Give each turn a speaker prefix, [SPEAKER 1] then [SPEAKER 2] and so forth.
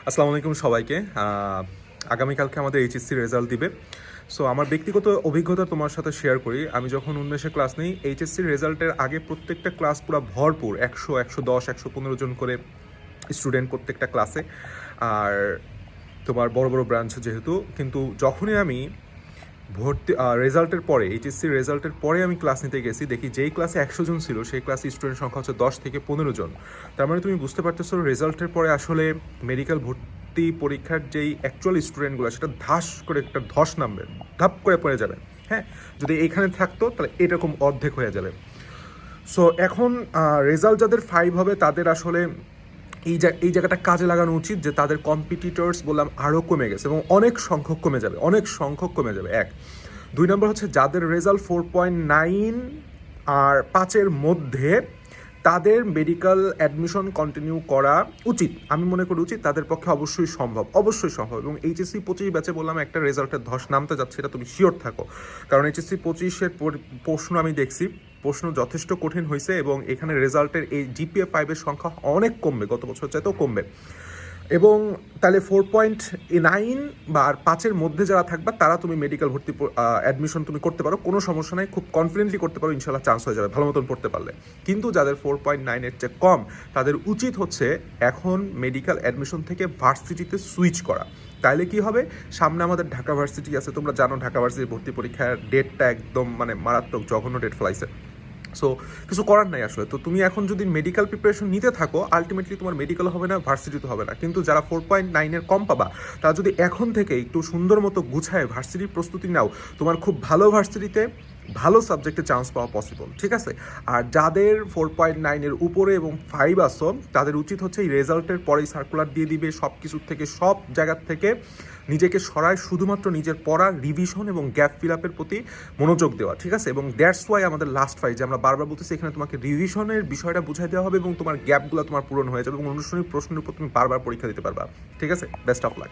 [SPEAKER 1] আসসালামু আলাইকুম সবাইকে। আগামীকালকে আমাদের এইচএসসি রেজাল্ট দিবে। সো আমার ব্যক্তিগত অভিজ্ঞতা তোমার সাথে শেয়ার করি। আমি যখন 19-এ ক্লাস নিই, এইচএসসি রেজাল্টের আগে প্রত্যেকটা ক্লাস পুরো ভরপুর 100, 110, 115 জন করে স্টুডেন্ট প্রত্যেকটা ক্লাসে। আর তোমার বড় বড় ব্রাঞ্চ যেহেতু, কিন্তু যখনই আমি রেজাল্টের পরে, এইচএসসি রেজাল্টের পরে আমি ক্লাস নিতে গেছি, দেখি যেই ক্লাসে 100 জন ছিল সেই ক্লাসে স্টুডেন্ট সংখ্যা হচ্ছে 10 থেকে 15 জন। তার মানে তুমি বুঝতে পারতেছো রেজাল্টের পরে আসলে মেডিকেল ভর্তি পরীক্ষার যেই অ্যাকচুয়াল স্টুডেন্টগুলো সেটা ধাস করে একটা ধস নামবে, ধাপ করে পড়ে যাবে। হ্যাঁ, যদি এইখানে থাকতো তাহলে এরকম অর্ধেক হয়ে যাবে। সো এখন রেজাল্ট যাদের 5 হবে তাদের আসলে এই জায়গাটা কাজে লাগানো উচিত, যে তাদের কম্পিটিটর্স বললাম আরও কমে গেছে এবং অনেক সংখ্যক কমে যাবে, অনেক সংখ্যক কমে যাবে। 2 নম্বর হচ্ছে যাদের রেজাল্ট 4.9 আর 5-এর মধ্যে, তাদের মেডিকেল অ্যাডমিশন কন্টিনিউ করা উচিত। আমি মনে করি উচিত, তাদের পক্ষে অবশ্যই সম্ভব, অবশ্যই সম্ভব। এবং এইচএসসি 25 ব্যাচে বললাম একটা রেজাল্টের ধস নামতে যাচ্ছে, এটা তুমি শিওর থাকো। কারণ এইচএসসি 25-এর প্রশ্ন আমি দেখছি, প্রশ্ন যথেষ্ট কঠিন হয়েছে এবং এখানে রেজাল্টের এই জিপিএ 5-এর সংখ্যা অনেক কমবে, গত বছর চাইতেও কমবে। এবং তাহলে 4.9 বা আর 5-এর মধ্যে যারা থাকবা তারা তুমি মেডিকেল ভর্তি অ্যাডমিশন তুমি করতে পারো, কোনো সমস্যা নাই, খুব কনফিডেন্টলি করতে পারো, ইনশাল্লাহ চান্স হয়ে যাবে ভালো মতন পড়তে পারলে। কিন্তু যাদের 4.9-এর চেয়ে কম, তাদের উচিত হচ্ছে এখন মেডিকেল অ্যাডমিশন থেকে ভার্সিটিতে সুইচ করা। তাইলে কি হবে, সামনে আমাদের ঢাকা ভার্সিটি আছে, তোমরা জানো ঢাকা ভার্সিটির ভর্তি পরীক্ষার ডেটটা একদম মানে মারাত্মক জঘন্য ডেট ফেলাইছে। সো কিছু করার নাই আসলে। তো তুমি এখন যদি মেডিকেল প্রিপারেশন নিতে থাকো, আলটিমেটলি তোমার মেডিকেল হবে না, ভার্সিটিতে হবে না। কিন্তু যারা 4.9-এর কম পাবা, তারা যদি এখন থেকে একটু সুন্দর মতো গুছায় ভার্সিটির প্রস্তুতি নাও, তোমার খুব ভালো ভার্সিটিতে ভালো সাবজেক্টে চান্স পাওয়া পসিবল, ঠিক আছে? আর যাদের 4.9-এর উপরে এবং 5 আসো, তাদের উচিত হচ্ছে এই রেজাল্টের পরেই সার্কুলার দিয়ে দিবে, সব কিছুর থেকে, সব জায়গার থেকে নিজেকে সরায় শুধুমাত্র নিজের পড়া, রিভিশন এবং গ্যাপ ফিল আপের প্রতি মনোযোগ দেওয়া, ঠিক আছে? এবং দ্যাটস ওয়াই আমাদের লাস্ট 5, যে আমরা বারবার বলতেছি, এখানে তোমাকে রিভিশনের বিষয়টা বুঝাই দেওয়া হবে এবং তোমার গ্যাপগুলো তোমার পূরণ হয়ে যাবে এবং অনুষ্ঠানিক প্রশ্নের উপর তুমি বারবার পরীক্ষা দিতে পারবা, ঠিক আছে? Best of luck.